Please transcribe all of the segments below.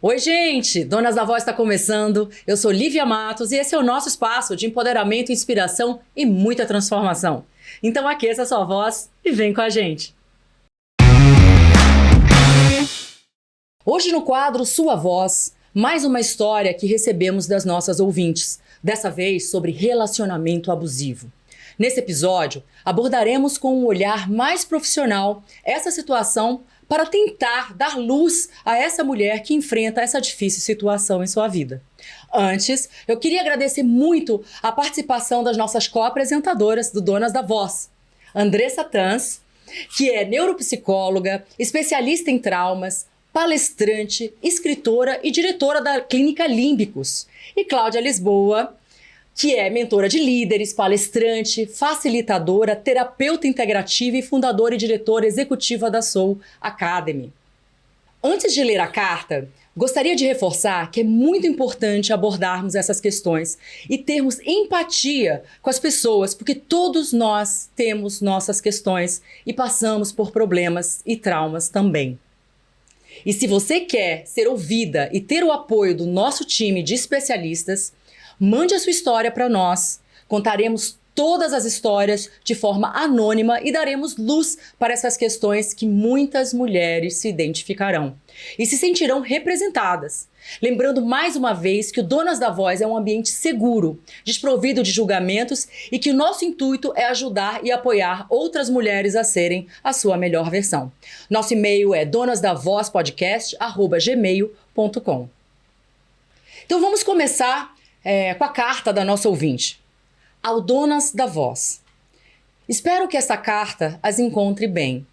Oi, gente! Donas da Voz está começando. Eu sou Lívia Matos e esse é o nosso espaço de empoderamento, inspiração e muita transformação. Então aqueça a sua voz e vem com a gente. Hoje no quadro Sua Voz, mais uma história que recebemos das nossas ouvintes, dessa vez sobre relacionamento abusivo. Nesse episódio, abordaremos com um olhar mais profissional essa situação para tentar dar luz a essa mulher que enfrenta essa difícil situação em sua vida. Antes, eu queria agradecer muito a participação das nossas co-apresentadoras do Donas da Voz. Andressa Tans, que é neuropsicóloga, especialista em traumas, palestrante, escritora e diretora da Clínica Límbicos. E Cláudia Lisboa, que é mentora de líderes, palestrante, facilitadora, terapeuta integrativa e fundadora e diretora executiva da Soul Academy. Antes de ler a carta, gostaria de reforçar que é muito importante abordarmos essas questões e termos empatia com as pessoas, porque todos nós temos nossas questões e passamos por problemas e traumas também. E se você quer ser ouvida e ter o apoio do nosso time de especialistas, mande a sua história para nós. Contaremos todas as histórias de forma anônima e daremos luz para essas questões que muitas mulheres se identificarão e se sentirão representadas. Lembrando mais uma vez que o Donas da Voz é um ambiente seguro, desprovido de julgamentos e que o nosso intuito é ajudar e apoiar outras mulheres a serem a sua melhor versão. Nosso e-mail é donasdavozpodcast@gmail.com. Então vamos começar com a carta da nossa ouvinte. Ao Donas da Voz. Espero que esta carta as encontre bem.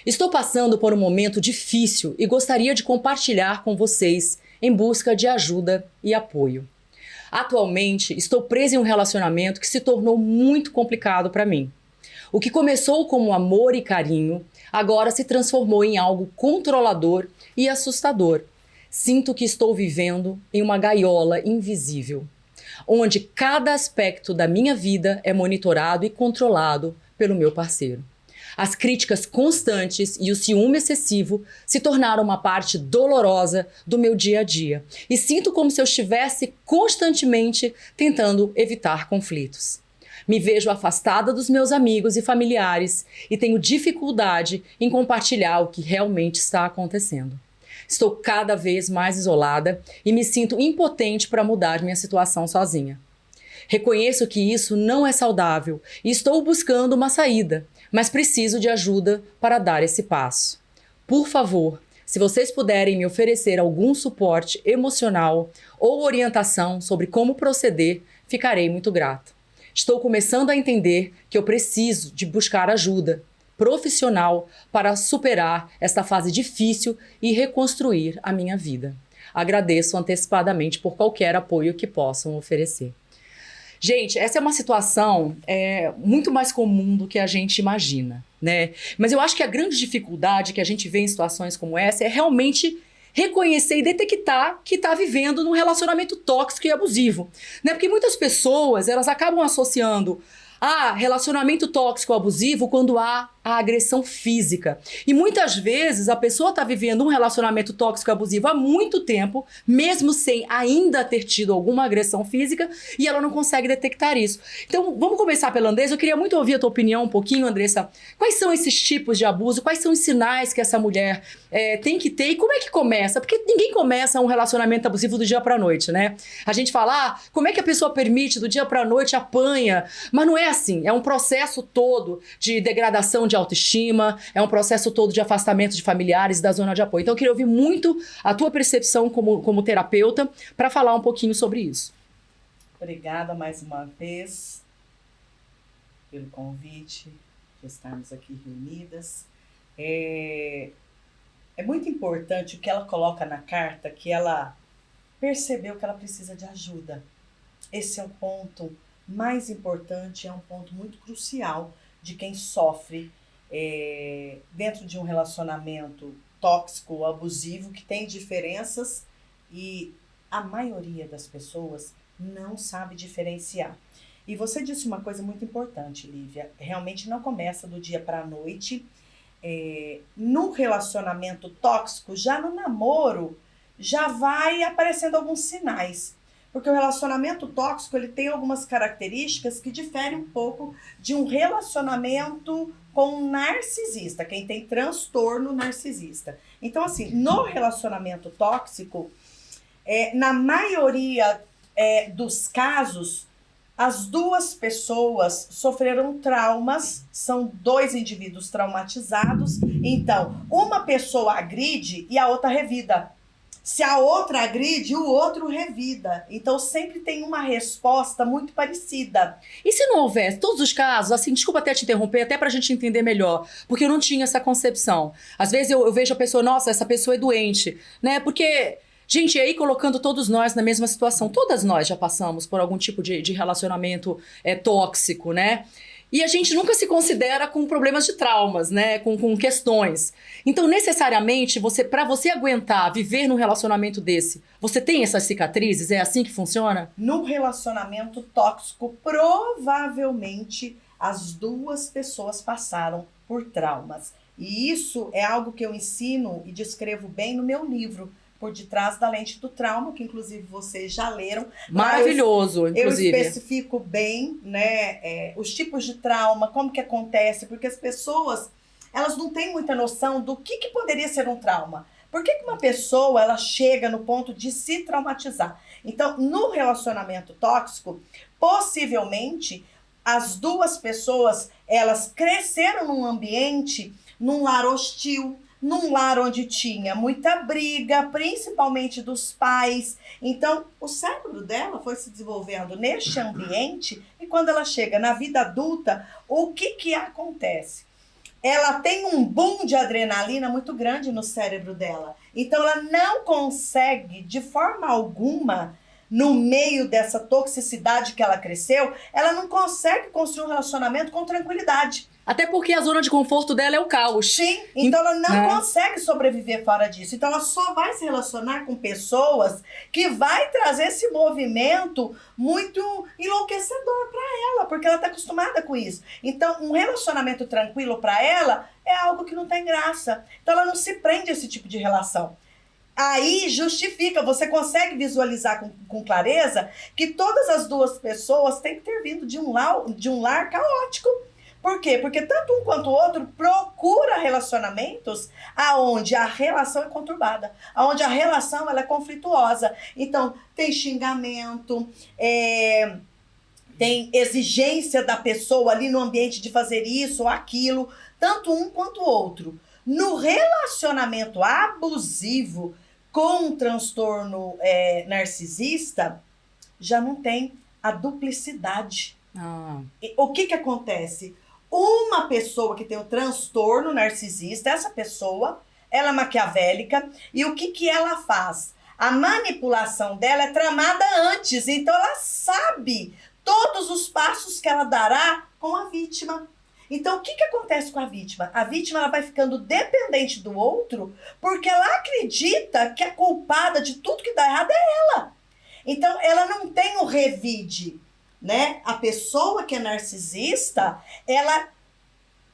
Estou passando por um momento difícil e gostaria de compartilhar com vocês em busca de ajuda e apoio. Atualmente, estou presa em um relacionamento que se tornou muito complicado para mim. O que começou como amor e carinho, agora se transformou em algo controlador e assustador. Sinto que estou vivendo em uma gaiola invisível, onde cada aspecto da minha vida é monitorado e controlado pelo meu parceiro. As críticas constantes e o ciúme excessivo se tornaram uma parte dolorosa do meu dia a dia e sinto como se eu estivesse constantemente tentando evitar conflitos. Me vejo afastada dos meus amigos e familiares e tenho dificuldade em compartilhar o que realmente está acontecendo. Estou cada vez mais isolada e me sinto impotente para mudar minha situação sozinha. Reconheço que isso não é saudável e estou buscando uma saída, mas preciso de ajuda para dar esse passo. Por favor, se vocês puderem me oferecer algum suporte emocional ou orientação sobre como proceder, ficarei muito grata. Estou começando a entender que eu preciso de buscar ajuda profissional para superar esta fase difícil e reconstruir a minha vida. Agradeço antecipadamente por qualquer apoio que possam oferecer. Gente, essa é uma situação muito mais comum do que a gente imagina, né? Mas eu acho que a grande dificuldade que a gente vê em situações como essa é realmente reconhecer e detectar que está vivendo num relacionamento tóxico e abusivo, né? Porque muitas pessoas, elas acabam associando relacionamento tóxico abusivo quando há a agressão física. E muitas vezes a pessoa está vivendo um relacionamento tóxico abusivo há muito tempo, mesmo sem ainda ter tido alguma agressão física, e ela não consegue detectar isso. Então, vamos começar pela Andressa. Eu queria muito ouvir a tua opinião um pouquinho, Andressa. Quais são esses tipos de abuso? Quais são os sinais que essa mulher tem que ter? E como é que começa? Porque ninguém começa um relacionamento abusivo do dia para a noite, né? A gente fala, como é que a pessoa permite do dia para a noite, apanha? Mas não é assim. É um processo todo de degradação de autoestima, é um processo todo de afastamento de familiares da zona de apoio. Então eu queria ouvir muito a tua percepção como terapeuta para falar um pouquinho sobre isso. Obrigada mais uma vez pelo convite de estarmos aqui reunidas. É muito importante o que ela coloca na carta, que ela percebeu que ela precisa de ajuda. Esse é o ponto mais importante, é um ponto muito crucial de quem sofre dentro de um relacionamento tóxico, abusivo, que tem diferenças e a maioria das pessoas não sabe diferenciar. E você disse uma coisa muito importante, Lívia, realmente não começa do dia para a noite. No relacionamento tóxico, já no namoro, já vai aparecendo alguns sinais. Porque o relacionamento tóxico, ele tem algumas características que diferem um pouco de um relacionamento com um narcisista, quem tem transtorno narcisista. Então, assim, no relacionamento tóxico, na maioria dos casos, as duas pessoas sofreram traumas, são dois indivíduos traumatizados, então uma pessoa agride e a outra revida. Se a outra agride, o outro revida. Então sempre tem uma resposta muito parecida. E se não houvesse todos os casos, assim, desculpa até te interromper, até pra gente entender melhor, porque eu não tinha essa concepção. Às vezes eu vejo a pessoa, nossa, essa pessoa é doente, né? Porque, gente, aí colocando todos nós na mesma situação, todas nós já passamos por algum tipo de relacionamento tóxico, né? E a gente nunca se considera com problemas de traumas, né? Com questões. Então, necessariamente, para você aguentar viver num relacionamento desse, você tem essas cicatrizes? É assim que funciona? No relacionamento tóxico, provavelmente as duas pessoas passaram por traumas. E isso é algo que eu ensino e descrevo bem no meu livro, Por Detrás da Lente do Trauma, que inclusive vocês já leram. Maravilhoso, inclusive. Eu especifico bem, né, os tipos de trauma, como que acontece, porque as pessoas, elas não têm muita noção do que poderia ser um trauma. Por que uma pessoa, ela chega no ponto de se traumatizar? Então, no relacionamento tóxico, possivelmente, as duas pessoas, elas cresceram num ambiente, num lar hostil, num lar onde tinha muita briga, principalmente dos pais. Então, o cérebro dela foi se desenvolvendo neste ambiente e quando ela chega na vida adulta, o que acontece? Ela tem um boom de adrenalina muito grande no cérebro dela. Então, ela não consegue, de forma alguma, no meio dessa toxicidade que ela cresceu, ela não consegue construir um relacionamento com tranquilidade. Até porque a zona de conforto dela é o caos. Sim, então ela não consegue sobreviver fora disso. Então ela só vai se relacionar com pessoas que vai trazer esse movimento muito enlouquecedor para ela, porque ela está acostumada com isso. Então um relacionamento tranquilo para ela é algo que não tem graça. Então ela não se prende a esse tipo de relação. Aí justifica, você consegue visualizar com clareza que todas as duas pessoas têm que ter vindo de um lar caótico. Por quê? Porque tanto um quanto o outro procura relacionamentos aonde a relação é conturbada, aonde a relação ela é conflituosa. Então, tem xingamento, tem exigência da pessoa ali no ambiente de fazer isso ou aquilo, tanto um quanto o outro. No relacionamento abusivo com um transtorno narcisista, já não tem a duplicidade. O que acontece? Uma pessoa que tem um transtorno narcisista, essa pessoa, ela é maquiavélica, e o que ela faz? A manipulação dela é tramada antes, então ela sabe todos os passos que ela dará com a vítima. Então, o que acontece com a vítima? A vítima ela vai ficando dependente do outro porque ela acredita que a culpada de tudo que dá errado é ela. Então, ela não tem o revide, né? A pessoa que é narcisista, ela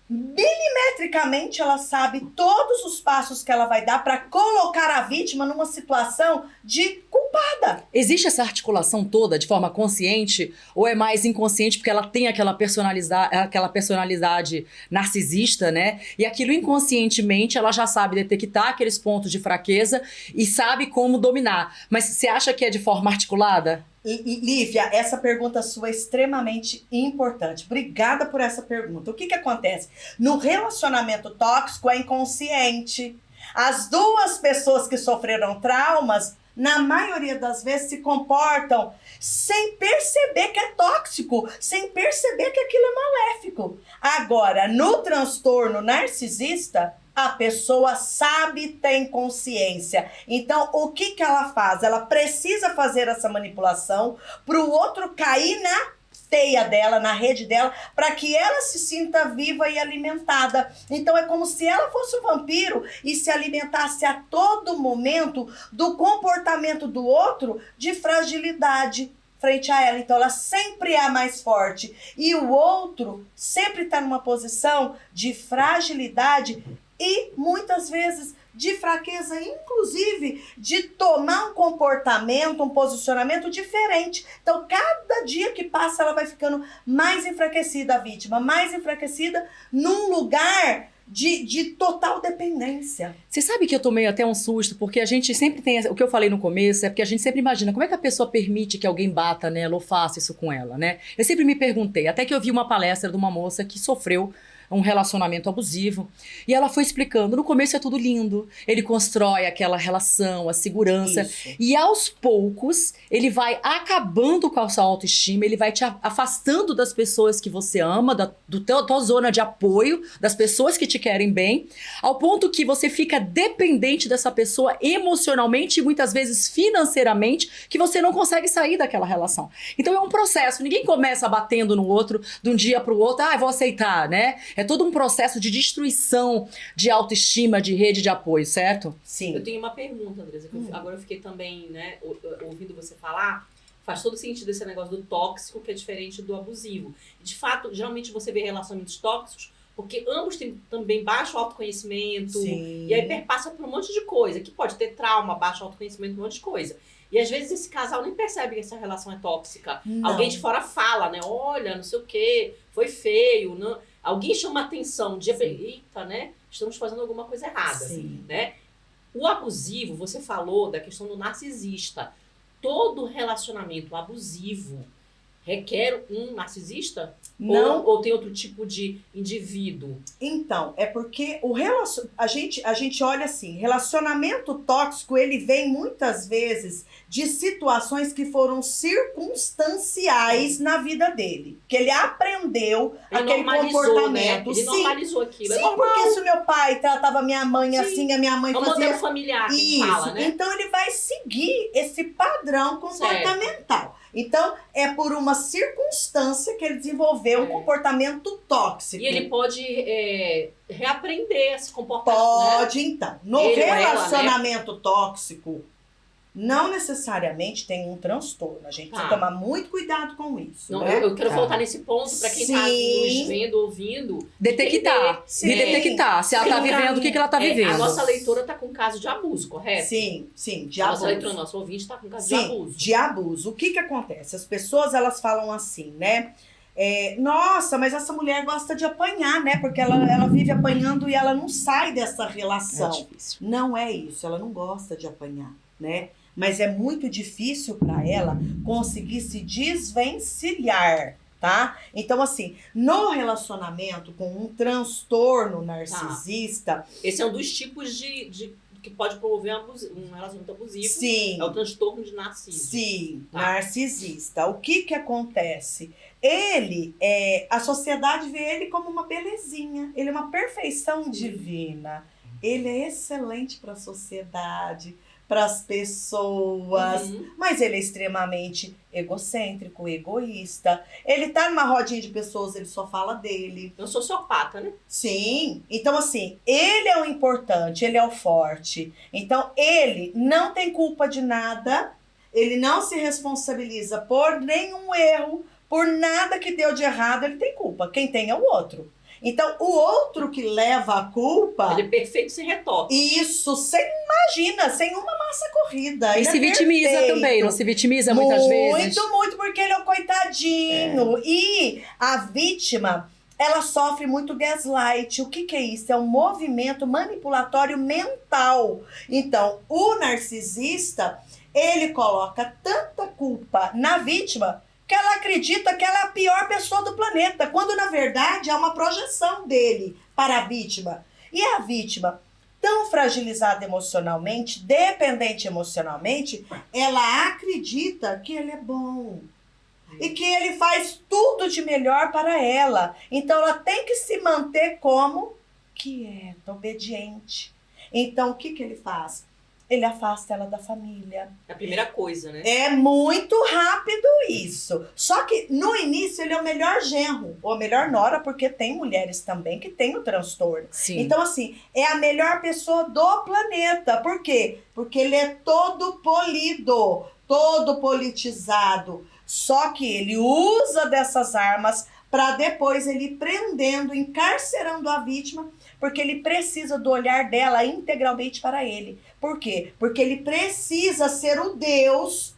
milimetricamente ela sabe todos os passos que ela vai dar para colocar a vítima numa situação de culpada. Existe essa articulação toda de forma consciente ou é mais inconsciente porque ela tem aquela personalidade narcisista, né? E aquilo inconscientemente ela já sabe detectar aqueles pontos de fraqueza e sabe como dominar. Mas você acha que é de forma articulada? Lívia, essa pergunta sua é extremamente importante. Obrigada por essa pergunta. O que acontece? No relacionamento tóxico é inconsciente. As duas pessoas que sofreram traumas, na maioria das vezes, se comportam sem perceber que é tóxico, sem perceber que aquilo é maléfico. Agora, no transtorno narcisista, a pessoa sabe, tem consciência. Então, o que ela faz? Ela precisa fazer essa manipulação para o outro cair na teia dela, na rede dela, para que ela se sinta viva e alimentada. Então, é como se ela fosse um vampiro e se alimentasse a todo momento do comportamento do outro de fragilidade frente a ela. Então, ela sempre é a mais forte. E o outro sempre está numa posição de fragilidade e muitas vezes de fraqueza, inclusive de tomar um comportamento, um posicionamento diferente. Então, cada dia que passa, ela vai ficando mais enfraquecida, a vítima, mais enfraquecida num lugar de total dependência. Você sabe que eu tomei até um susto, porque a gente sempre tem, o que eu falei no começo, é porque a gente sempre imagina como é que a pessoa permite que alguém bata nela ou faça isso com ela, né? Eu sempre me perguntei, até que eu vi uma palestra de uma moça que sofreu um relacionamento abusivo, e ela foi explicando, no começo é tudo lindo, ele constrói aquela relação, a segurança, Isso. e aos poucos ele vai acabando com a sua autoestima, ele vai te afastando das pessoas que você ama, tua zona de apoio, das pessoas que te querem bem, ao ponto que você fica dependente dessa pessoa emocionalmente e muitas vezes financeiramente, que você não consegue sair daquela relação. Então é um processo, ninguém começa batendo no outro de um dia para o outro, vou aceitar, né? É todo um processo de destruição de autoestima, de rede de apoio, certo? Sim. Eu tenho uma pergunta, Andresa, que agora eu fiquei também, né, ouvindo você falar. Faz todo sentido esse negócio do tóxico, que é diferente do abusivo. De fato, geralmente você vê relacionamentos tóxicos porque ambos têm também baixo autoconhecimento. Sim. E aí perpassa por um monte de coisa, que pode ter trauma, baixo autoconhecimento, um monte de coisa. E às vezes esse casal nem percebe que essa relação é tóxica. Não. Alguém de fora fala, né? Olha, não sei o quê, foi feio. Não... Alguém chama atenção, eita, né? Estamos fazendo alguma coisa errada. Sim. Né? O abusivo, você falou da questão do narcisista. Todo relacionamento abusivo requer um narcisista? Não. Ou tem outro tipo de indivíduo? Então, é porque a gente olha assim, relacionamento tóxico, ele vem muitas vezes de situações que foram circunstanciais na vida dele. Que ele aprendeu Ele aquele comportamento. Né? Ele normalizou aquilo. Sim, é normal. porque se o meu pai tratava minha mãe assim, a minha mãe É um fazia... modelo familiar que Isso, fala, né? então ele vai seguir esse padrão comportamental. Então, é por uma circunstância que ele desenvolveu um comportamento tóxico. E ele pode reaprender esse comportamento. Pode, né? então. No Ele ou ela, relacionamento tóxico, não necessariamente tem um transtorno. A gente precisa tomar muito cuidado com isso. Não, né? eu quero voltar nesse ponto para quem está nos vendo, ouvindo. Detectar. Sim. Me detectar. Se ela tá vivendo, o que ela tá vivendo. A nossa leitora está com caso de abuso, correto? Sim, de a abuso. Nossa leitora, nosso ouvinte está com caso de abuso. De abuso. O que acontece? As pessoas, elas falam assim, né? Nossa, mas essa mulher gosta de apanhar, né? Porque ela vive apanhando e ela não sai dessa relação. É difícil. Não é isso, ela não gosta de apanhar, né? Mas é muito difícil para ela conseguir se desvencilhar, tá? Então, assim, no relacionamento com um transtorno narcisista... Esse é um dos tipos de que pode promover um relacionamento abusivo. Sim. É o transtorno de narciso. Sim, tá. Narcisista. O que acontece? A sociedade vê ele como uma belezinha, ele é uma perfeição divina. Ele é excelente para a sociedade, para as pessoas, mas ele é extremamente egocêntrico, egoísta. Ele tá numa rodinha de pessoas, ele só fala dele. É um sociopata, né? Sim. Então, assim, ele é o importante, ele é o forte. Então, ele não tem culpa de nada, ele não se responsabiliza por nenhum erro, por nada que deu de errado, ele tem culpa. Quem tem é o outro. Então, o outro que leva a culpa... Ele é perfeito sem retoque. Isso, sem uma massa corrida. E se vitimiza perfeito. também, não se vitimiza muitas vezes? Muito, porque ele é o coitadinho. E a vítima, ela sofre muito gaslight. O que é isso? É um movimento manipulatório mental. Então, o narcisista, ele coloca tanta culpa na vítima que ela acredita que ela é a pior pessoa do planeta, quando na verdade é uma projeção dele para a vítima. E a vítima, tão fragilizada emocionalmente, dependente emocionalmente, ela acredita que ele é bom e que ele faz tudo de melhor para ela. Então ela tem que se manter como quieta, obediente. Então o que ele faz? Ele afasta ela da família. É a primeira coisa, né? É muito rápido isso. Só que no início ele é o melhor genro, ou a melhor nora, porque tem mulheres também que têm o transtorno. Sim. Então, assim, é a melhor pessoa do planeta. Por quê? Porque ele é todo polido, todo politizado. Só que ele usa dessas armas para depois ele ir prendendo, encarcerando a vítima, porque ele precisa do olhar dela integralmente para ele. Por quê? Porque ele precisa ser o Deus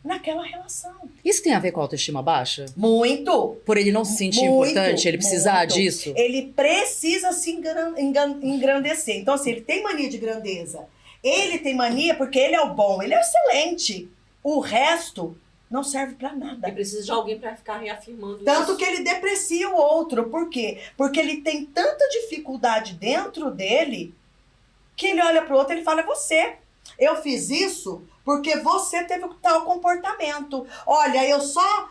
naquela relação. Isso tem a ver com a autoestima baixa? Muito. Por ele não se sentir Muito, importante, ele precisar muito. disso? Ele precisa se engrandecer. Então, assim, ele tem mania de grandeza. Ele tem mania porque ele é o bom, ele é excelente. O resto não serve pra nada. Ele precisa de alguém pra ficar reafirmando Tanto isso. que ele deprecia o outro. Por quê? Porque ele tem tanta dificuldade dentro dele que ele olha pro outro e ele fala, é você. Eu fiz isso porque você teve tal comportamento. Olha, eu só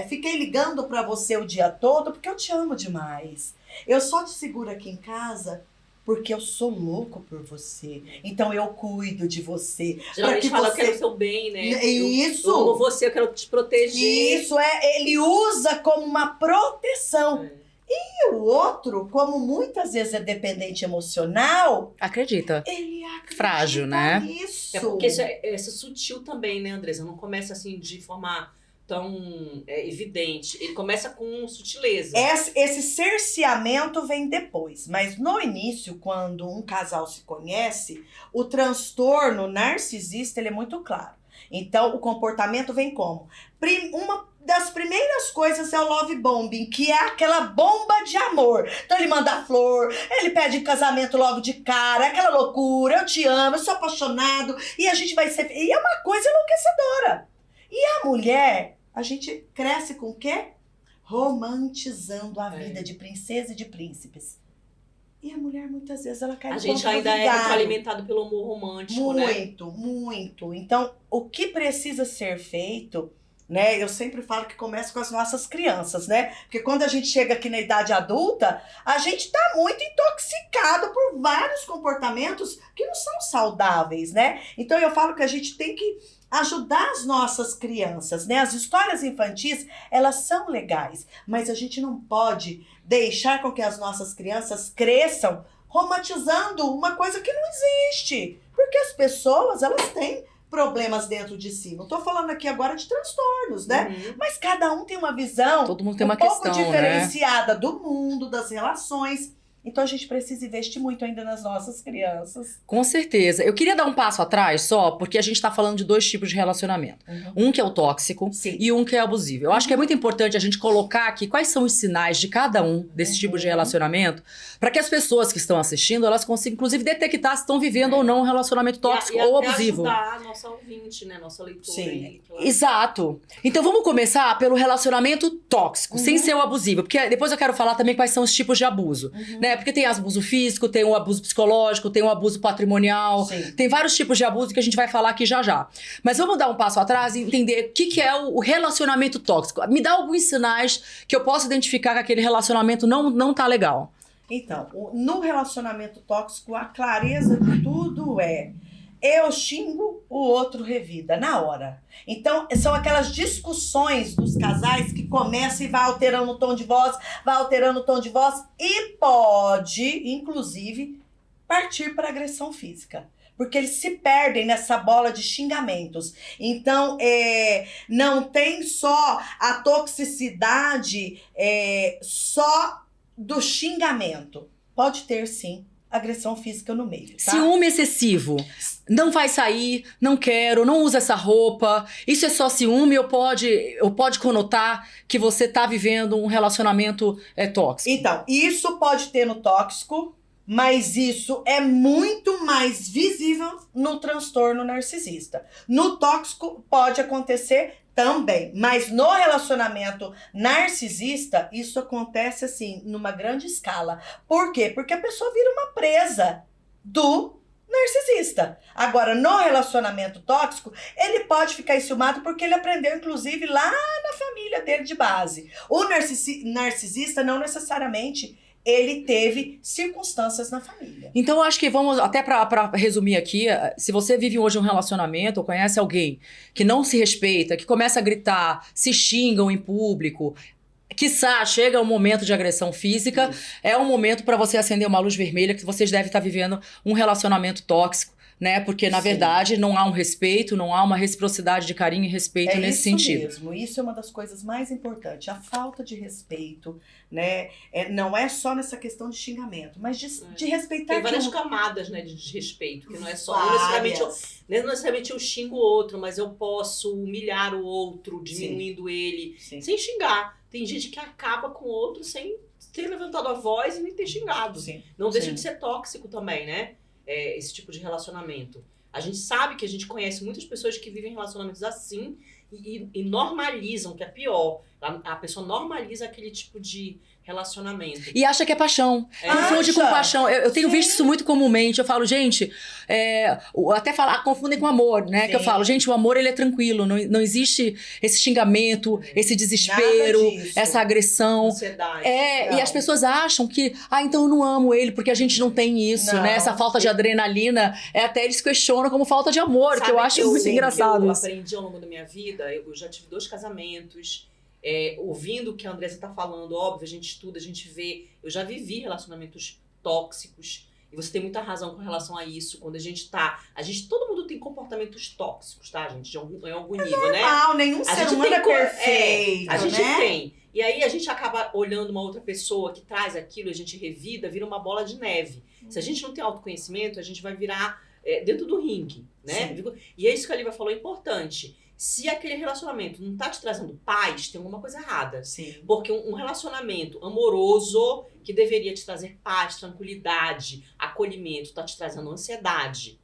fiquei ligando pra você o dia todo porque eu te amo demais. Eu só te seguro aqui em casa porque eu sou louco por você. Então eu cuido de você. Geralmente que fala você... que eu quero o seu bem, né? Isso. Eu amo você, eu quero te proteger. Isso, ele usa como uma proteção. E o outro, como muitas vezes é dependente emocional, Acredita. ele acredita Frágil, né? nisso. É porque isso é sutil também, né, Andressa? Não começa assim de forma tão evidente. Ele começa com sutileza. Esse cerceamento vem depois, mas no início, quando um casal se conhece, o transtorno narcisista ele é muito claro. Então, o comportamento vem como? Uma das primeiras coisas é o love bombing, que é aquela bomba de amor. Então, ele manda flor, ele pede casamento logo de cara, aquela loucura, eu te amo, eu sou apaixonado, e a gente vai ser... E é uma coisa enlouquecedora. E a mulher, a gente cresce com o quê? Romantizando a vida de princesa e de príncipes. E a mulher, muitas vezes, ela cai no A gente conto do ainda é vigário. muito alimentado pelo amor romântico, né? Muito, muito. Então, o que precisa ser feito, né? Eu sempre falo que começa com as nossas crianças, né? Porque quando a gente chega aqui na idade adulta, a gente tá muito intoxicado por vários comportamentos que não são saudáveis, né? Então, eu falo que a gente tem que ajudar as nossas crianças, né? As histórias infantis, elas são legais, mas a gente não pode deixar com que as nossas crianças cresçam romantizando uma coisa que não existe. Porque as pessoas, elas têm problemas dentro de si. Não tô falando aqui agora de transtornos, né? Uhum. Mas cada um tem uma visão Todo mundo tem uma pouco questão, diferenciada do mundo, das relações. Então a gente precisa investir muito ainda nas nossas crianças. Com certeza. Eu queria dar um passo atrás só, porque a gente tá falando de dois tipos de relacionamento. Um que é o tóxico Sim. e um que é abusivo. Eu acho que é muito importante a gente colocar aqui quais são os sinais de cada um desses tipos de relacionamento, para que as pessoas que estão assistindo, elas consigam, inclusive, detectar se estão vivendo ou não um relacionamento tóxico e ou até abusivo. ajudar a nossa ouvinte, né? Nossa leitora. Sim. Aí, que ela- Exato. Então vamos começar pelo relacionamento tóxico, sem ser o abusivo. Porque depois eu quero falar também quais são os tipos de abuso. Né? Porque tem abuso físico, tem o abuso psicológico, tem o abuso patrimonial. Sim. Tem vários tipos de abuso que a gente vai falar aqui já já. Mas vamos dar um passo atrás e entender o que é o relacionamento tóxico. Me dá alguns sinais que eu posso identificar que aquele relacionamento não tá legal. Então, no relacionamento tóxico, a clareza de tudo é: eu xingo, o outro revida, na hora. Então, são aquelas discussões dos casais que começam e vai alterando o tom de voz, e pode, inclusive, partir para agressão física. Porque eles se perdem nessa bola de xingamentos. Então, não tem só a toxicidade só do xingamento. Pode ter, sim, agressão física no meio, tá? Ciúme excessivo. Não vai sair, não quero, não usa essa roupa. Isso é só ciúme ou pode conotar que você tá vivendo um relacionamento tóxico? Então, isso pode ter no tóxico, mas isso é muito mais visível no transtorno narcisista. No tóxico pode acontecer também, mas no relacionamento narcisista, isso acontece assim, numa grande escala. Por quê? Porque a pessoa vira uma presa do narcisista. Agora, no relacionamento tóxico, ele pode ficar enciumado porque ele aprendeu, inclusive, lá na família dele de base. O narcisista não necessariamente ele teve circunstâncias na família. Então, eu acho que vamos, até pra resumir aqui, se você vive hoje um relacionamento ou conhece alguém que não se respeita, que começa a gritar, se xingam em público, quiçá chega um momento de agressão física, é um momento para você acender uma luz vermelha que vocês devem estar vivendo um relacionamento tóxico, né? Porque, na Sim. verdade, não há um respeito, não há uma reciprocidade de carinho e respeito nesse isso sentido. mesmo, isso é uma das coisas mais importantes, a falta de respeito, né? Não é só nessa questão de xingamento, mas de respeitar Tem várias que camadas, né, de desrespeito, que não é só várias. não necessariamente eu xingo o outro, mas eu posso humilhar o outro, diminuindo ele, Sim. sem xingar. Tem gente que acaba com o outro sem ter levantado a voz e nem ter xingado. Sim. Não deixa Sim. de ser tóxico também, né? Esse tipo de relacionamento. A gente sabe que a gente conhece muitas pessoas que vivem relacionamentos assim e normalizam, que é pior. A pessoa normaliza aquele tipo de relacionamento. E acha que é paixão. Confunde com paixão. Eu tenho visto isso muito comumente. Eu falo, gente, até falar, confundem com amor, né? Sim. Que eu falo, gente, o amor ele é tranquilo. Não existe esse xingamento, esse desespero, Nada disso. essa agressão. Ansiedade. E Não. as pessoas acham que, então eu não amo ele porque a gente não tem isso, Não. né? Essa falta de adrenalina, até eles questionam como falta de amor, Sabe que eu acho muito que engraçado eu isso. aprendi ao longo da minha vida, eu já tive 2 casamentos, ouvindo o que a Andressa tá falando, óbvio, a gente estuda, a gente vê, eu já vivi relacionamentos tóxicos, e você tem muita razão com relação a isso, quando todo mundo tem comportamentos tóxicos, tá, gente, em algum nível, né? Não, nenhum ser humano é perfeito, a gente né? tem. E aí a gente acaba olhando uma outra pessoa que traz aquilo, a gente revida, vira uma bola de neve. Se a gente não tem autoconhecimento, a gente vai virar dentro do ringue, né? Sim. E é isso que a Lívia falou, é importante. Se aquele relacionamento não tá te trazendo paz, tem alguma coisa errada. Sim. Porque um relacionamento amoroso, que deveria te trazer paz, tranquilidade, acolhimento, tá te trazendo ansiedade,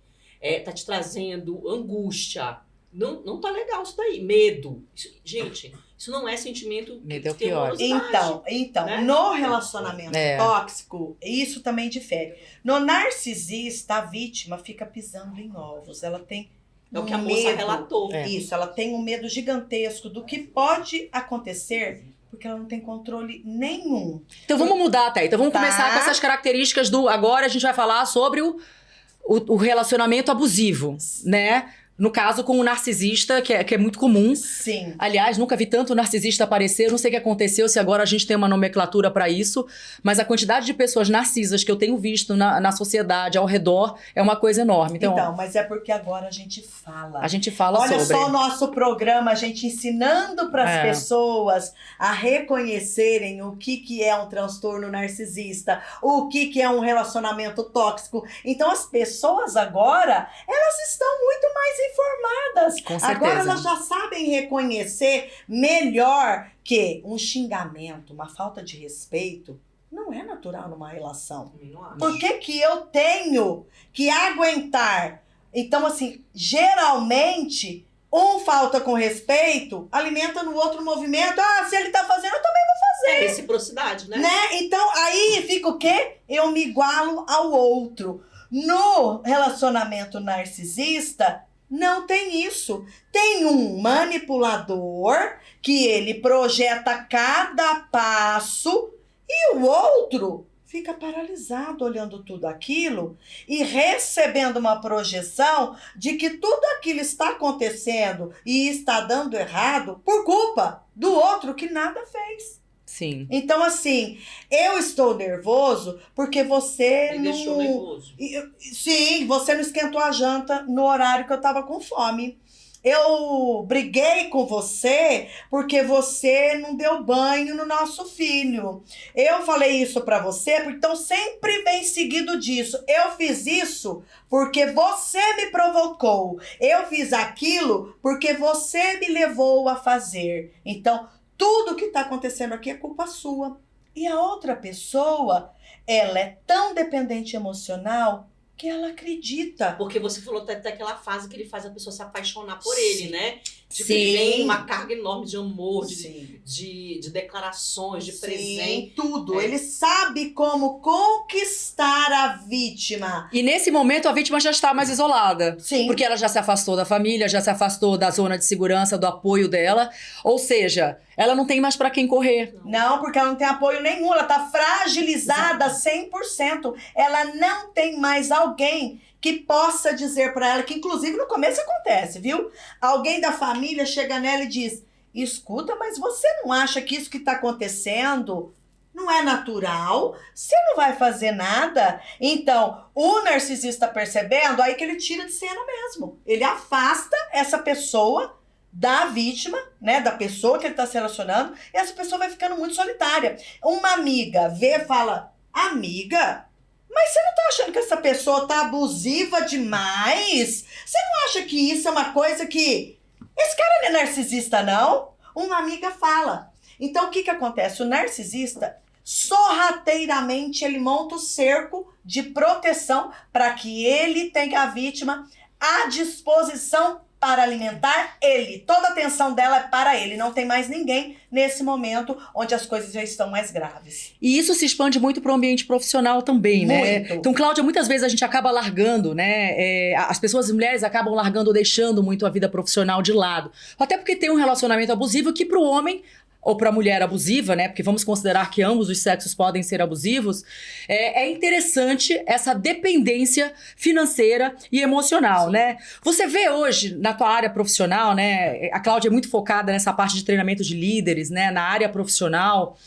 tá te trazendo angústia. Não tá legal isso daí. Medo. Gente, isso não é sentimento Medo é o tem pior. amorosidade. Então, né? no relacionamento É. tóxico, isso também difere. No narcisista, a vítima fica pisando em ovos. Ela tem É o que a moça medo. relatou. Isso, ela tem um medo gigantesco do que pode acontecer, porque ela não tem controle nenhum. Então vamos mudar, Té. Então vamos Tá. começar com essas características do... Agora a gente vai falar sobre o relacionamento abusivo, né? No caso, com o narcisista, que é muito comum. Sim. Aliás, nunca vi tanto narcisista aparecer. Não sei o que aconteceu, se agora a gente tem uma nomenclatura pra isso. Mas a quantidade de pessoas narcisas que eu tenho visto na sociedade, ao redor, é uma coisa enorme. Então, Mas é porque agora a gente fala. a gente fala Olha sobre... só o nosso programa, a gente ensinando para as É. pessoas a reconhecerem o que é um transtorno narcisista, o que é um relacionamento tóxico. Então as pessoas agora, elas estão muito mais informadas. Com certeza. Agora elas já sabem reconhecer melhor que um xingamento, uma falta de respeito, não é natural numa relação. Também não acho. Por que eu tenho que aguentar? Então, assim, geralmente, um falta com respeito, alimenta no outro movimento. Se ele tá fazendo, eu também É reciprocidade, né? né? Então, aí fica o quê? Eu me igualo ao outro. No relacionamento narcisista, não tem isso. Tem um manipulador que ele projeta cada passo e o outro fica paralisado olhando tudo aquilo e recebendo uma projeção de que tudo aquilo está acontecendo e está dando errado por culpa do outro que nada fez. Sim. Então, assim, eu estou nervoso porque você Me não... deixou nervoso. Sim, você não esquentou a janta no horário que eu tava com fome. Eu briguei com você porque você não deu banho no nosso filho. Eu falei isso pra você, então sempre vem seguido disso. Eu fiz isso porque você me provocou. Eu fiz aquilo porque você me levou a fazer. Então, tudo que tá acontecendo aqui é culpa sua. E a outra pessoa, ela é tão dependente emocional que ela acredita. Porque você falou até daquela fase que ele faz a pessoa se apaixonar por Sim. ele, né? Tipo, Sim. vem uma carga enorme de amor, Sim. de declarações, de Sim, presente. tudo. É. Ele sabe como conquistar a vítima. E nesse momento a vítima já está mais isolada. Sim. Porque ela já se afastou da família, já se afastou da zona de segurança, do apoio dela. Ou seja, ela não tem mais pra quem correr. Não, porque ela não tem apoio nenhum. Ela tá fragilizada 100%. Ela não tem mais alguém que possa dizer pra ela, que inclusive no começo acontece, viu? Alguém da família chega nela e diz: escuta, mas você não acha que isso que tá acontecendo não é natural, você não vai fazer nada. Então, o narcisista percebendo, aí que ele tira de cena mesmo. Ele afasta essa pessoa da vítima, né, da pessoa que ele está se relacionando, e essa pessoa vai ficando muito solitária. Uma amiga vê e fala, amiga, mas você não tá achando que essa pessoa tá abusiva demais? Você não acha que isso é uma coisa que... Esse cara não é narcisista, não? Uma amiga fala. Então, o que acontece? O narcisista, sorrateiramente, ele monta o cerco de proteção para que ele tenha a vítima à disposição para alimentar ele. Toda a atenção dela é para ele. Não tem mais ninguém nesse momento onde as coisas já estão mais graves. E isso se expande muito para o ambiente profissional também, né? Muito. Então, Cláudia, muitas vezes a gente acaba largando, né? As pessoas, as mulheres acabam largando ou deixando muito a vida profissional de lado. Até porque tem um relacionamento abusivo que para o homem... ou para a mulher abusiva, né? Porque vamos considerar que ambos os sexos podem ser abusivos. É interessante essa dependência financeira e emocional, né? Você vê hoje na tua área profissional, né? A Cláudia é muito focada nessa parte de treinamento de líderes, né? Na área profissional.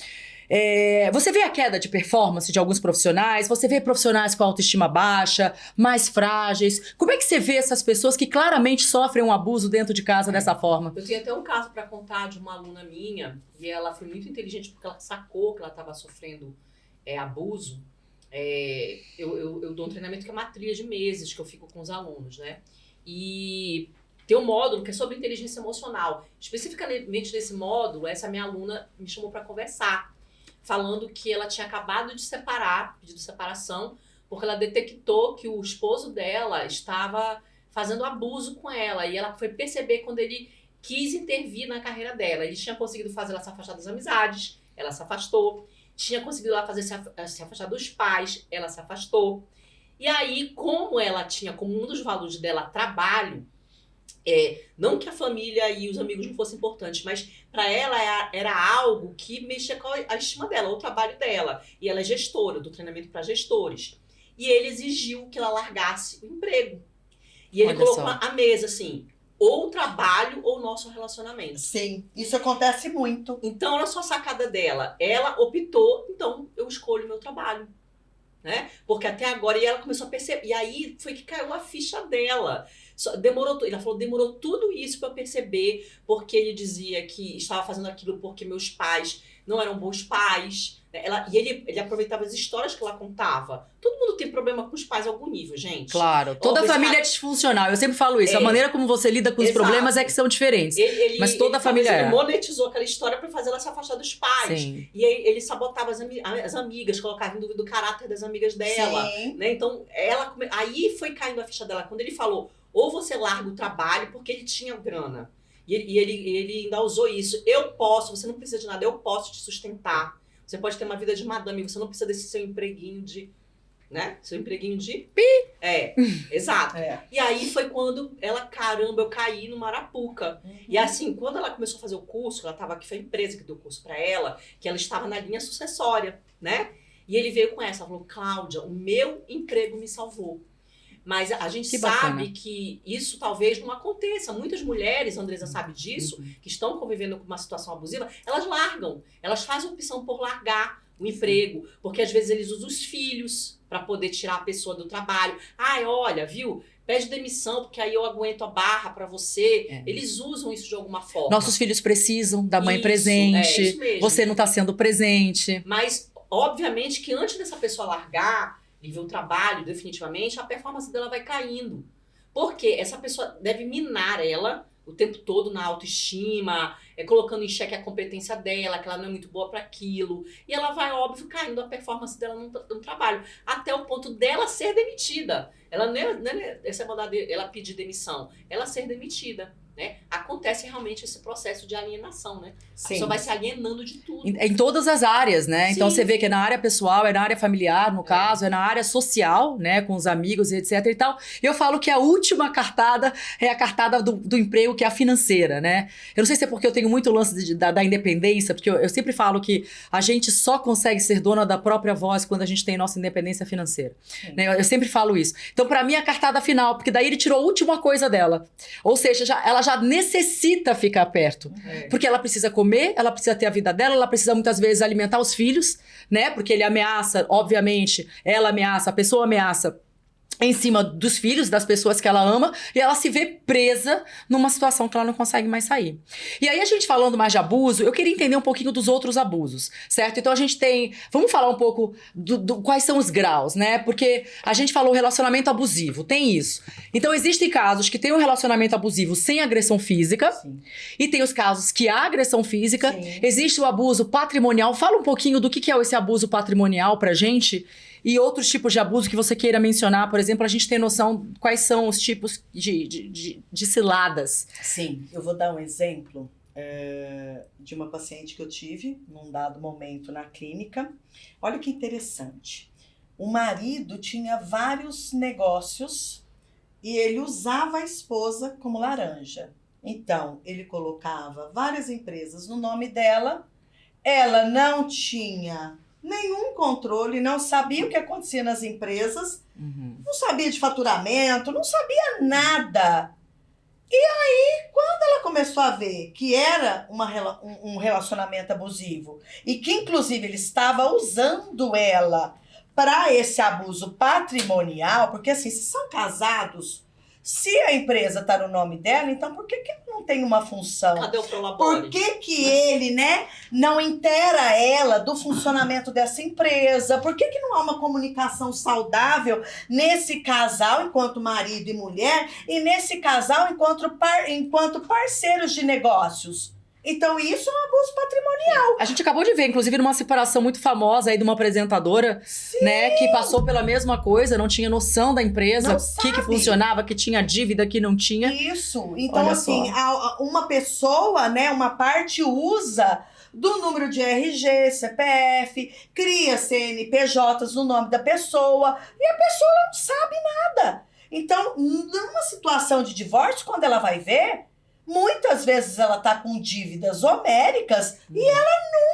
Você vê a queda de performance de alguns profissionais, você vê profissionais com autoestima baixa, mais frágeis. Como é que você vê essas pessoas que claramente sofrem um abuso dentro de casa dessa forma? Eu tenho até um caso para contar de uma aluna minha, e ela foi muito inteligente porque ela sacou que ela estava sofrendo abuso. Eu dou um treinamento que é uma trilha de meses que eu fico com os alunos, né? E tem um módulo que é sobre inteligência emocional. Especificamente nesse módulo, essa minha aluna me chamou para conversar, falando que ela tinha acabado de separar, pedido de separação, porque ela detectou que o esposo dela estava fazendo abuso com ela. E ela foi perceber quando ele quis intervir na carreira dela. Ele tinha conseguido fazer ela se afastar das amizades, ela se afastou. Tinha conseguido ela fazer se afastar dos pais, ela se afastou. E aí, como ela tinha como um dos valores dela trabalho, não que a família e os amigos não fossem importantes, mas para ela era algo que mexia com a estima dela, o trabalho dela. E ela é gestora, do treinamento para gestores. E ele exigiu que ela largasse o emprego. E ele colocou à mesa assim, ou o trabalho ou o nosso relacionamento. Sim, isso acontece muito. Então, olha só a sacada dela. Ela optou, então eu escolho o meu trabalho. Né? Porque até agora, e ela começou a perceber, e aí foi que caiu a ficha dela. Ela falou, demorou tudo isso para eu perceber, porque ele dizia que estava fazendo aquilo porque meus pais não eram bons pais. Né? E ele aproveitava as histórias que ela contava. Todo mundo tem problema com os pais a algum nível, gente. Claro, toda família é disfuncional. Eu sempre falo isso. A maneira como você lida com os problemas é que são diferentes. Mas toda a família ele monetizou aquela história para fazer ela se afastar dos pais. Sim. E aí ele sabotava as amigas, colocava em dúvida o caráter das amigas dela. Né? Então, aí foi caindo a ficha dela. Quando ele falou, ou você larga o trabalho, porque ele tinha grana. E ele ainda usou isso. Eu posso, você não precisa de nada, eu posso te sustentar. Você pode ter uma vida de madame, você não precisa desse seu empreguinho de... Né? Seu empreguinho de... Exato. E aí foi quando caramba, eu caí no Marapuca. E assim, quando ela começou a fazer o curso, que foi a empresa que deu o curso pra ela, que ela estava na linha sucessória, né? E ele veio com ela falou, Cláudia, o meu emprego me salvou. Mas a gente sabe que isso talvez não aconteça. Muitas mulheres, a Andresa sabe disso, que estão convivendo com uma situação abusiva, elas largam. Elas fazem opção por largar o emprego, porque às vezes eles usam os filhos para poder tirar a pessoa do trabalho. Ai, olha, viu? Pede demissão, porque aí eu aguento a barra para você. Eles usam isso de alguma forma. Nossos filhos precisam da mãe presente. Isso mesmo. Você não está sendo presente. Mas, obviamente, que antes dessa pessoa largar e ver o trabalho, definitivamente, a performance dela vai caindo. Porque essa pessoa deve minar ela o tempo todo na autoestima, colocando em xeque a competência dela, que ela não é muito boa para aquilo. E ela vai, óbvio, caindo a performance dela no trabalho. Até o ponto dela ser demitida. Ela não é essa mandar ela pedir demissão, ela ser demitida. Né? Acontece realmente esse processo de alienação, né? A pessoa vai se alienando de tudo. Em todas as áreas, né? Sim. Então você vê que é na área pessoal, é na área familiar, no caso, é na área social, né? Com os amigos e etc e tal. E eu falo que a última cartada é a cartada do emprego, que é a financeira, né? Eu não sei se é porque eu tenho muito lance da independência, porque eu sempre falo que a gente só consegue ser dona da própria voz quando a gente tem nossa independência financeira. Né? Eu sempre falo isso. Então, pra mim, é a cartada final, porque daí ele tirou a última coisa dela. Ou seja, ela já já necessita ficar perto. Porque ela precisa comer, ela precisa ter a vida dela, ela precisa muitas vezes alimentar os filhos, né? Porque ele ameaça, obviamente, ela ameaça, a pessoa ameaça em cima dos filhos, das pessoas que ela ama, e ela se vê presa numa situação que ela não consegue mais sair. E aí, a gente falando mais de abuso, eu queria entender um pouquinho dos outros abusos, certo? Então, a gente tem... Vamos falar um pouco quais são os graus, né? Porque a gente falou relacionamento abusivo, tem isso. Então, existem casos que tem um relacionamento abusivo sem agressão física, Sim. e tem os casos que há agressão física. Sim. Existe o abuso patrimonial. Fala um pouquinho do que é esse abuso patrimonial pra gente, e outros tipos de abuso que você queira mencionar, por exemplo, a gente tem noção quais são os tipos de ciladas. Sim, eu vou dar um exemplo de uma paciente que eu tive num dado momento na clínica. Olha que interessante. O marido tinha vários negócios e ele usava a esposa como laranja. Então, ele colocava várias empresas no nome dela, ela não tinha nenhum controle, não sabia o que acontecia nas empresas, não sabia de faturamento, não sabia nada. E aí, quando ela começou a ver que era um relacionamento abusivo e que, inclusive, ele estava usando ela para esse abuso patrimonial, porque assim, se são casados, se a empresa está no nome dela, então por que ela não tem uma função? Cadê o prolabore? Por que ele, né, não inteira ela do funcionamento dessa empresa? Por que não há uma comunicação saudável nesse casal enquanto marido e mulher e nesse casal enquanto parceiros de negócios? Então isso é um abuso patrimonial. A gente acabou de ver, inclusive, numa separação muito famosa aí de uma apresentadora, né, que passou pela mesma coisa, não tinha noção da empresa, Não que sabe. funcionava, que tinha dívida, que não tinha. Isso. Então, Olha assim, uma pessoa, né, uma parte usa do número de RG, CPF, cria CNPJs no nome da pessoa e a pessoa ela não sabe nada. Então, numa situação de divórcio, quando ela vai ver, muitas vezes ela está com dívidas homéricas e ela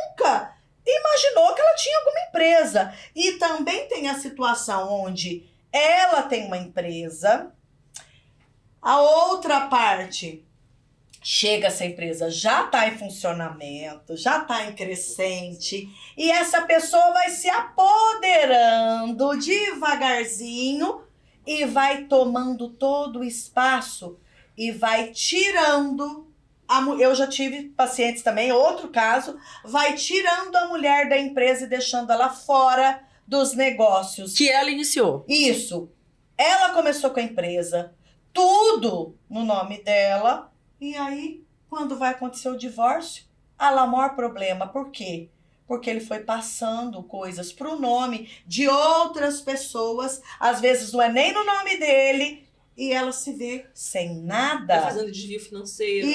nunca imaginou que ela tinha alguma empresa. E também tem a situação onde ela tem uma empresa, a outra parte chega, essa empresa já está em funcionamento, já está em crescente, e essa pessoa vai se apoderando devagarzinho e vai tomando todo o espaço e vai tirando, eu já tive pacientes também, outro caso, vai tirando a mulher da empresa e deixando ela fora dos negócios. Que ela iniciou. Isso. Ela começou com a empresa, tudo no nome dela, e aí, quando vai acontecer o divórcio, há lá o maior problema. Por quê? Porque ele foi passando coisas pro nome de outras pessoas, às vezes não é nem no nome dele, e ela se vê sem nada. Tá fazendo desvio financeiro.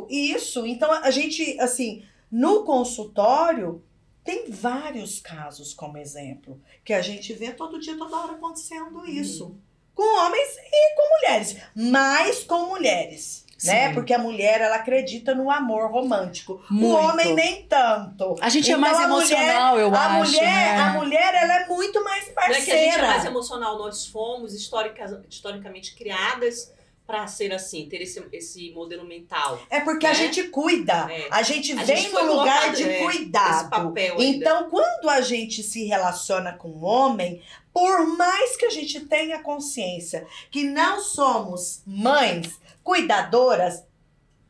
Isso. Então, a gente, assim, no consultório, tem vários casos, como exemplo, que a gente vê todo dia, toda hora acontecendo isso. Com homens e com mulheres. Mais com mulheres, né? Sim. Porque a mulher, ela acredita no amor romântico. Muito. O homem nem tanto. A gente é Então, mais a emocional, mulher, eu acho, né? A mulher, ela é muito mais Não é que a gente é parceira. mais emocional, nós fomos historicamente criadas para ser assim, ter esse modelo mental. É porque a né? gente cuida. É. A gente A vem gente foi no lugar colocado, de esse cuidado. papel ainda. Então, quando a gente se relaciona com um homem, por mais que a gente tenha consciência que não somos mães cuidadoras,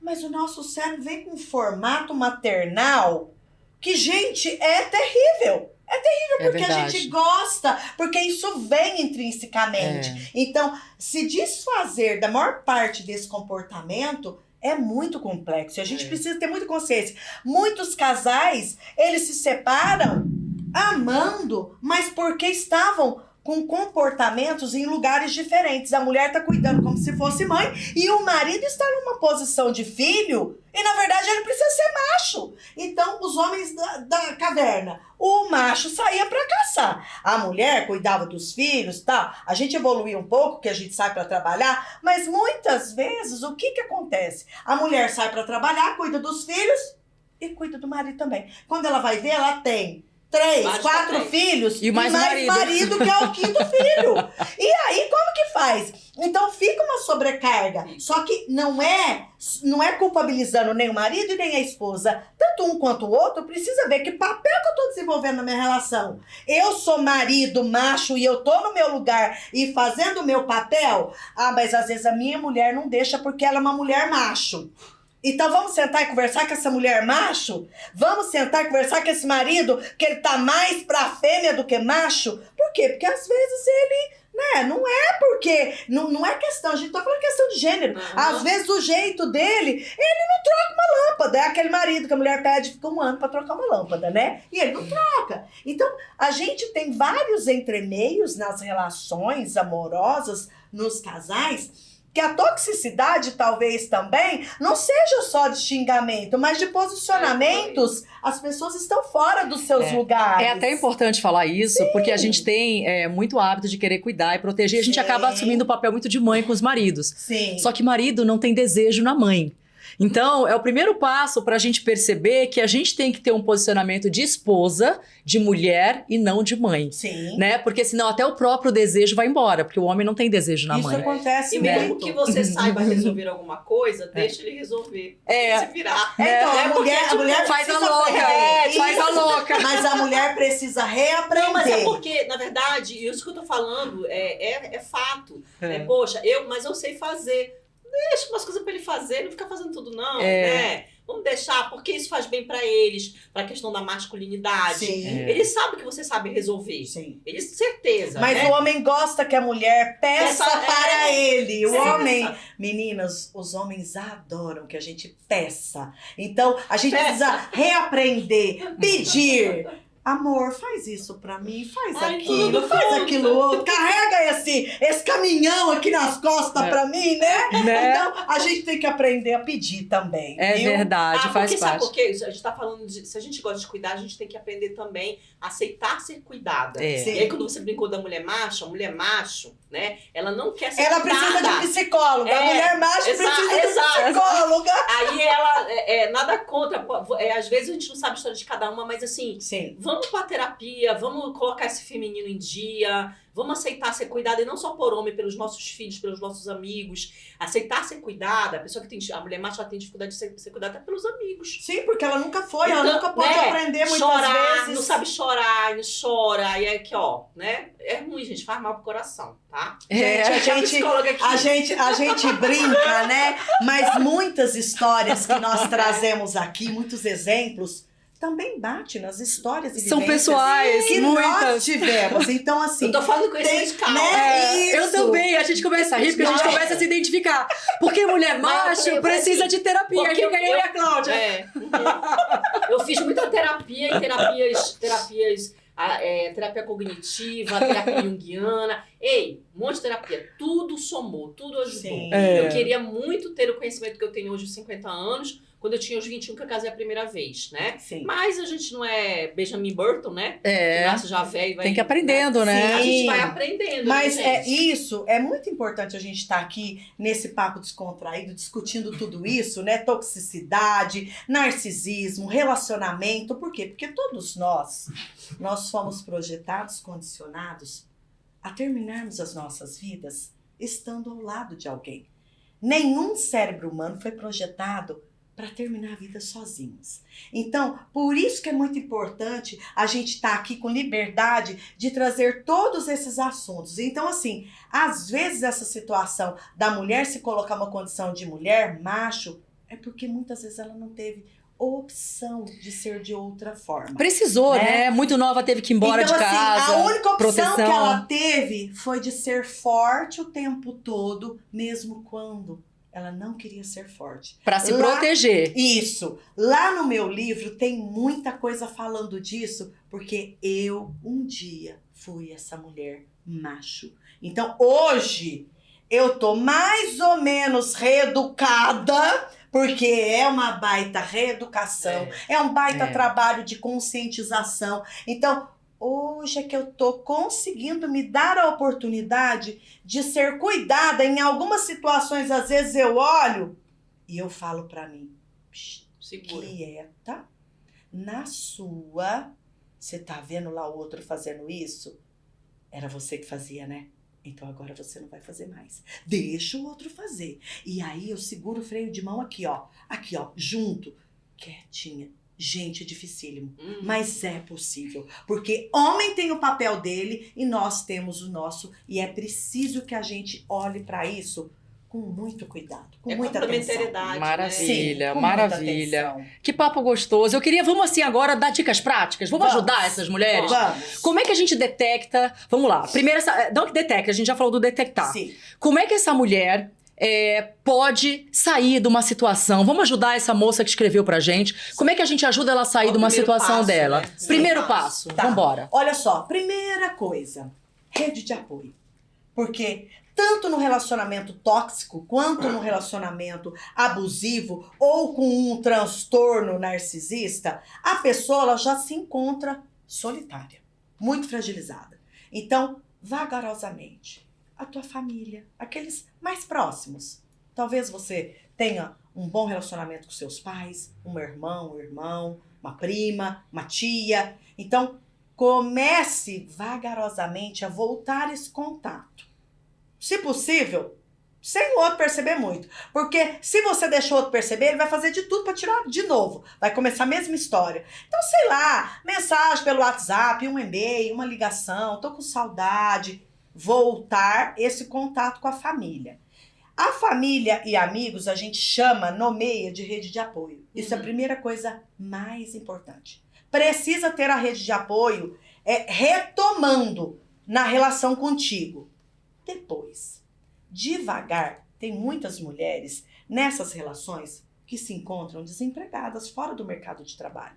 mas o nosso cérebro vem com um formato maternal que, gente, é terrível. É terrível porque a verdade. gente gosta, porque isso vem intrinsecamente. É. Então, se desfazer da maior parte desse comportamento é muito complexo. E a gente precisa ter muita consciência. Muitos casais, eles se separam amando, mas porque estavam com comportamentos em lugares diferentes. A mulher tá cuidando como se fosse mãe e o marido está numa posição de filho e, na verdade, ele precisa ser macho. Então, os homens da caverna, o macho saía para caçar. A mulher cuidava dos filhos, tá? A gente evoluiu um pouco, que a gente sai para trabalhar, mas muitas vezes, o que acontece? A mulher sai para trabalhar, cuida dos filhos e cuida do marido também. Quando ela vai ver, ela tem 3, Vários 4 papéis. filhos E mais marido que é o 5º filho. E aí, como que faz? Então fica uma sobrecarga. Só que não é culpabilizando nem o marido e nem a esposa. Tanto um quanto o outro precisa ver que papel que eu tô desenvolvendo na minha relação. Eu sou marido, macho, e eu tô no meu lugar e fazendo o meu papel. Ah, mas às vezes a minha mulher não deixa porque ela é uma mulher macho. Então vamos sentar e conversar com essa mulher macho? Vamos sentar e conversar com esse marido que ele tá mais pra fêmea do que macho? Por quê? Porque às vezes ele, né, não é porque, não é questão, a gente tá falando questão de gênero. Uhum. Às vezes o jeito dele, ele não troca uma lâmpada. É aquele marido que a mulher pede, fica 1 ano pra trocar uma lâmpada, né? E ele não troca. Então a gente tem vários entremeios nas relações amorosas, nos casais, que a toxicidade talvez também não seja só de xingamento, mas de posicionamentos. As pessoas estão fora dos seus lugares. É até importante falar isso, porque a gente tem muito hábito de querer cuidar e proteger. E a gente Sim. acaba assumindo o papel muito de mãe com os maridos. Sim. Só que marido não tem desejo na mãe. Então, é o primeiro passo para a gente perceber que a gente tem que ter um posicionamento de esposa, de mulher e não de mãe. Sim. Né? Porque senão até o próprio desejo vai embora, porque o homem não tem desejo na Isso mãe. acontece E muito. mesmo que você saiba resolver alguma coisa, deixa ele resolver. É. Se virar. Então, É a porque, mulher, tipo, a mulher faz a precisa louca, faz a Isso. louca. Mas a mulher precisa reaprender. Não, mas é porque, na verdade, isso que eu tô falando é fato. É. Poxa, mas eu sei fazer. Deixa umas coisas pra ele fazer, não fica fazendo tudo não, É. né? Vamos deixar, porque isso faz bem pra eles, pra questão da masculinidade. Sim. Ele sabe que você sabe resolver. Sim. Ele certeza, Mas né? o homem gosta que a mulher peça Peça, para ele. O Peça. homem... Meninas, os homens adoram que a gente peça. Então, a gente Peça. precisa reaprender, pedir. Amor, faz isso pra mim, faz Ai, aquilo, tudo faz conta. aquilo outro. Carrega esse caminhão aqui nas costas pra mim, né? Né? Então, a gente tem que aprender a pedir também. É viu? verdade, faz porque, sabe parte. por quê? A gente tá falando de... Se a gente gosta de cuidar, a gente tem que aprender também a aceitar ser cuidada. É. Sim. E aí, quando você brincou da mulher macho, a mulher macho, né? Ela não quer ser Ela cuidada. precisa de psicóloga. A É, mulher macho precisa de exato. psicóloga. Aí ela... nada contra. Às vezes a gente não sabe a história de cada uma, mas assim... Sim. Vamos pra terapia, vamos colocar esse feminino em dia, vamos aceitar ser cuidada, e não só por homem, pelos nossos filhos, pelos nossos amigos. Aceitar ser cuidada, a mulher macho ela tem dificuldade de ser cuidada até pelos amigos. Sim, porque ela nunca foi, ela Então, nunca pode né, aprender muitas chorar, vezes. não sabe chorar, não chora, e aí aqui, ó, né? É ruim, gente, faz mal pro coração, tá? Gente, a psicóloga aqui. a gente brinca, né? Mas muitas histórias que nós trazemos aqui, muitos exemplos, também bate nas histórias e São vivências pessoais, que nós muitas. tivemos. Então, assim, Eu tô falando com tem, esse de calma. né? Eu Isso. também, a gente começa a rir porque a gente começa a se identificar. Porque mulher macho eu falei precisa assim, de terapia. porque Fica eu e a Cláudia. Eu fiz muita terapia e terapia cognitiva, terapia junguiana. Ei, um monte de terapia. Tudo somou, tudo ajudou. Sim. É. Eu queria muito ter o conhecimento que eu tenho hoje, aos 50 anos, quando eu tinha os 21 que eu casei a primeira vez, né? Sim. Mas a gente não é Benjamin Button, né? É. Que nasce já velho e vai... Tem que ir aprendendo, né? A gente Sim. vai aprendendo, Mas né, gente? isso é muito importante a gente estar aqui nesse papo descontraído, discutindo tudo isso, né? Toxicidade, narcisismo, relacionamento. Por quê? Porque todos nós fomos projetados, condicionados a terminarmos as nossas vidas estando ao lado de alguém. Nenhum cérebro humano foi projetado para terminar a vida sozinhos. Então, por isso que é muito importante a gente estar aqui com liberdade de trazer todos esses assuntos. Então, assim, às vezes essa situação da mulher se colocar uma condição de mulher, macho, é porque muitas vezes ela não teve opção de ser de outra forma. Precisou, né? Muito nova, teve que ir embora então, de casa. assim, a única opção proteção. que ela teve foi de ser forte o tempo todo, mesmo quando ela não queria ser forte. Pra se Lá- proteger. Isso. Lá no meu livro tem muita coisa falando disso, porque eu um dia fui essa mulher macho. Então hoje eu tô mais ou menos reeducada, porque é uma baita reeducação, é um baita É. trabalho de conscientização. Então, hoje é que eu tô conseguindo me dar a oportunidade de ser cuidada. Em algumas situações, às vezes eu olho e eu falo pra mim, "Psh, Segura. quieta, na sua, Você tá vendo lá o outro fazendo isso? Era você que fazia, né? Então agora você não vai fazer mais. Deixa o outro fazer. E aí eu seguro o freio de mão aqui, ó. Aqui, ó, junto. Quietinha. Gente, é dificílimo. Mas é possível. Porque homem tem o papel dele e nós temos o nosso. E é preciso que a gente olhe pra isso com muito cuidado, com muita atenção. Complementariedade, Maravilha, Sim, com maravilha. muita atenção. Que papo gostoso. Eu queria, vamos assim agora dar dicas práticas. Vamos ajudar essas mulheres? Vamos. Como é que a gente detecta? Vamos lá. Primeiro, não que detecta, a gente já falou do detectar. Sim. Como é que essa mulher pode sair de uma situação? Vamos ajudar essa moça que escreveu pra gente. Como é que a gente ajuda ela a sair Qual de uma o primeiro situação passo, dela? né? Primeiro passo. Tá. Vambora. Olha só, primeira coisa, rede de apoio. Porque tanto no relacionamento tóxico, quanto no relacionamento abusivo ou com um transtorno narcisista, a pessoa ela já se encontra solitária, muito fragilizada. Então, vagarosamente, a tua família, aqueles mais próximos. Talvez você tenha um bom relacionamento com seus pais, um irmão, uma prima, uma tia. Então, comece vagarosamente a voltar esse contato. Se possível, sem o outro perceber muito. Porque se você deixar o outro perceber, ele vai fazer de tudo para tirar de novo. Vai começar a mesma história. Então, sei lá, mensagem pelo WhatsApp, um e-mail, uma ligação, tô com saudade. Voltar esse contato com a família. A família e amigos a gente chama, nomeia de rede de apoio. Isso é a primeira coisa mais importante. Precisa ter a rede de apoio retomando na relação contigo. Depois, devagar, tem muitas mulheres nessas relações que se encontram desempregadas fora do mercado de trabalho.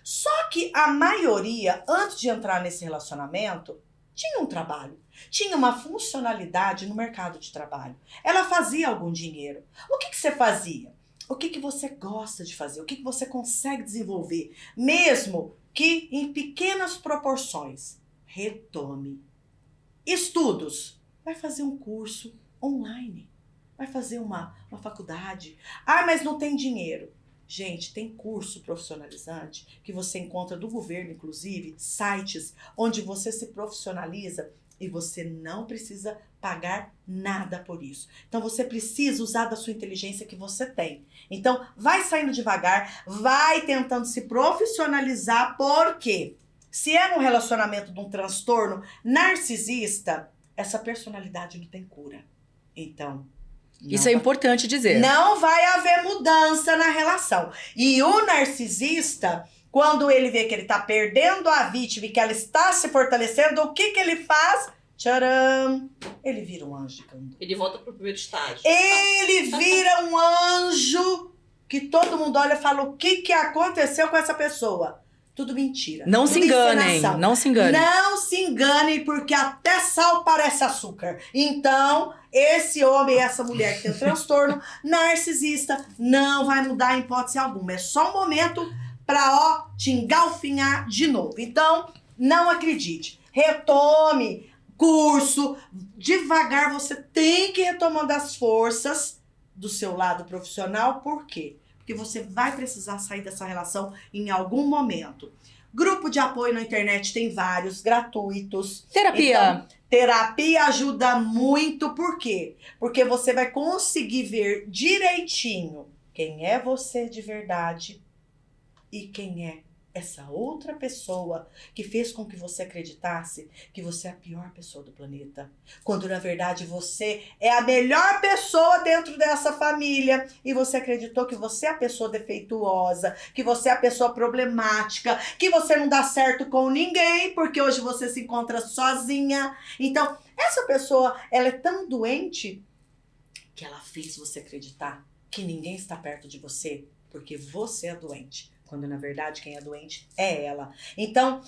Só que a maioria, antes de entrar nesse relacionamento, tinha um trabalho, tinha uma funcionalidade no mercado de trabalho. Ela fazia algum dinheiro. O que você fazia? O que você gosta de fazer? O que você consegue desenvolver? Mesmo que em pequenas proporções. Retome. Estudos. Vai fazer um curso online. Vai fazer uma faculdade. Ah, mas não tem dinheiro. Gente, tem curso profissionalizante que você encontra do governo, inclusive, sites onde você se profissionaliza e você não precisa pagar nada por isso. Então, você precisa usar da sua inteligência que você tem. Então, vai saindo devagar, vai tentando se profissionalizar, porque se é um relacionamento de um transtorno narcisista, essa personalidade não tem cura. Então, Isso é importante dizer. não vai haver mudança na relação. E o narcisista, quando ele vê que ele está perdendo a vítima e que ela está se fortalecendo, o que ele faz? Tcharam! Ele vira um anjo de canto. Ele volta pro primeiro estágio. Ele vira um anjo que todo mundo olha e fala: o que aconteceu com essa pessoa? Tudo mentira. Não Tudo se enganem, encenação. não se enganem. Não se enganem, porque até sal parece açúcar. Então, esse homem e essa mulher que tem um transtorno narcisista não vai mudar em hipótese alguma. É só um momento pra, te engalfinhar de novo. Então, não acredite. Retome curso. Devagar, você tem que retomando as forças do seu lado profissional. Por quê? Porque você vai precisar sair dessa relação em algum momento. Grupo de apoio na internet tem vários, gratuitos. Terapia. Então, terapia ajuda muito, por quê? Porque você vai conseguir ver direitinho quem é você de verdade e quem é essa outra pessoa que fez com que você acreditasse que você é a pior pessoa do planeta. Quando, na verdade, você é a melhor pessoa dentro dessa família e você acreditou que você é a pessoa defeituosa, que você é a pessoa problemática, que você não dá certo com ninguém porque hoje você se encontra sozinha. Então, essa pessoa, ela é tão doente que ela fez você acreditar que ninguém está perto de você porque você é doente. Quando, na verdade, quem é doente é ela. Então,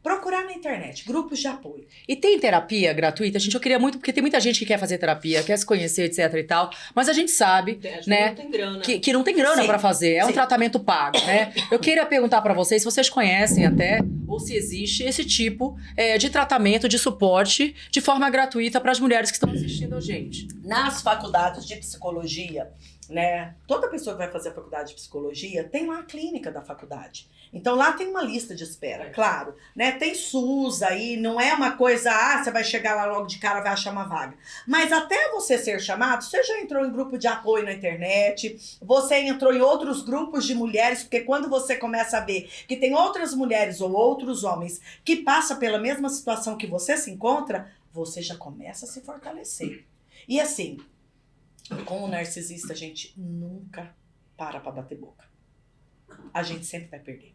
procurar na internet, grupos de apoio. E tem terapia gratuita? Gente, eu queria muito, porque tem muita gente que quer fazer terapia, quer se conhecer, etc e tal. Mas a gente sabe, né, Não tem grana. que não tem grana Sim, pra fazer. É um sim. tratamento pago, né? Eu queria perguntar pra vocês se vocês conhecem até, ou se existe esse tipo de tratamento, de suporte, de forma gratuita para as mulheres que estão assistindo a gente. Nas faculdades de psicologia, né? Toda pessoa que vai fazer a faculdade de psicologia tem lá a clínica da faculdade. Então lá tem uma lista de espera, claro, né? Tem SUS aí, não é uma coisa, você vai chegar lá logo de cara, vai achar uma vaga. Mas até você ser chamado, você já entrou em grupo de apoio na internet, você entrou em outros grupos de mulheres, porque quando você começa a ver que tem outras mulheres ou outros homens que passam pela mesma situação que você se encontra, você já começa a se fortalecer. E assim, com o narcisista, a gente nunca para bater boca. A gente sempre vai perder.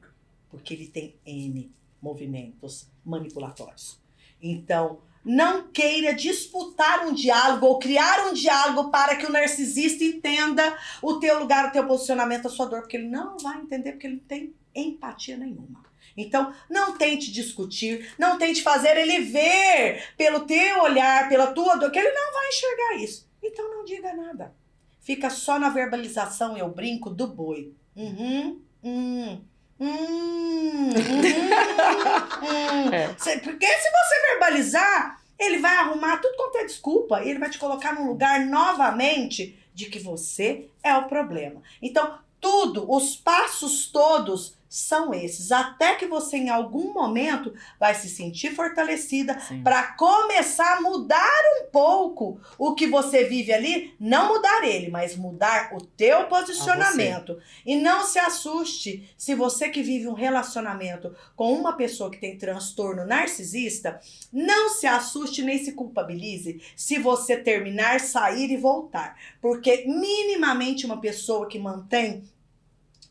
Porque ele tem N movimentos manipulatórios. Então, não queira disputar um diálogo ou criar um diálogo para que o narcisista entenda o teu lugar, o teu posicionamento, a sua dor. Porque ele não vai entender, porque ele não tem empatia nenhuma. Então, não tente discutir, não tente fazer ele ver pelo teu olhar, pela tua dor, que ele não vai enxergar isso. Então não diga nada. Fica só na verbalização, eu brinco, do boi. Porque se você verbalizar, ele vai arrumar tudo quanto é desculpa e ele vai te colocar num lugar novamente de que você é o problema. Então, os passos todos são esses, até que você em algum momento vai se sentir fortalecida para começar a mudar um pouco o que você vive ali, não mudar ele, mas mudar o teu posicionamento. E não se assuste se você que vive um relacionamento com uma pessoa que tem transtorno narcisista, não se assuste nem se culpabilize se você terminar, sair e voltar, porque minimamente uma pessoa que mantém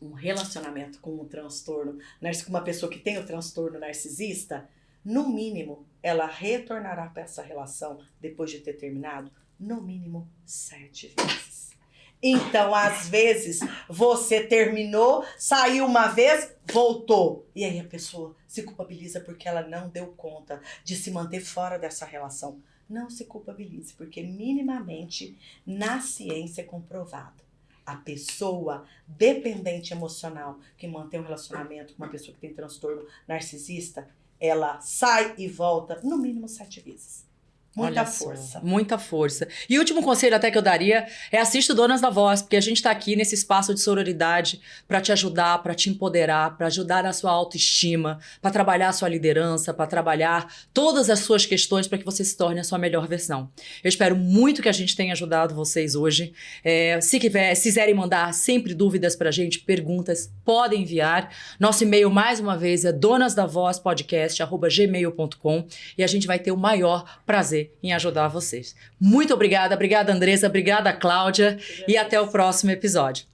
um relacionamento com um transtorno, com uma pessoa que tem o transtorno narcisista, no mínimo, ela retornará para essa relação, depois de ter terminado, no mínimo 7 vezes. Então, às vezes, você terminou, saiu uma vez, voltou. E aí a pessoa se culpabiliza porque ela não deu conta de se manter fora dessa relação. Não se culpabilize, porque minimamente, na ciência é comprovado. A pessoa dependente emocional que mantém um relacionamento com uma pessoa que tem transtorno narcisista, ela sai e volta no mínimo 7 vezes. Muita força. Muita força. E o último conselho até que eu daria é assista o Donas da Voz, porque a gente está aqui nesse espaço de sororidade para te ajudar, para te empoderar, para ajudar na sua autoestima, para trabalhar a sua liderança, para trabalhar todas as suas questões para que você se torne a sua melhor versão. Eu espero muito que a gente tenha ajudado vocês hoje. Se quiserem mandar sempre dúvidas para a gente, perguntas, podem enviar. Nosso e-mail, mais uma vez, é donasdavozpodcast@gmail.com e a gente vai ter o maior prazer em ajudar vocês. Muito obrigada, Andressa, obrigada, Cláudia, e até o próximo episódio.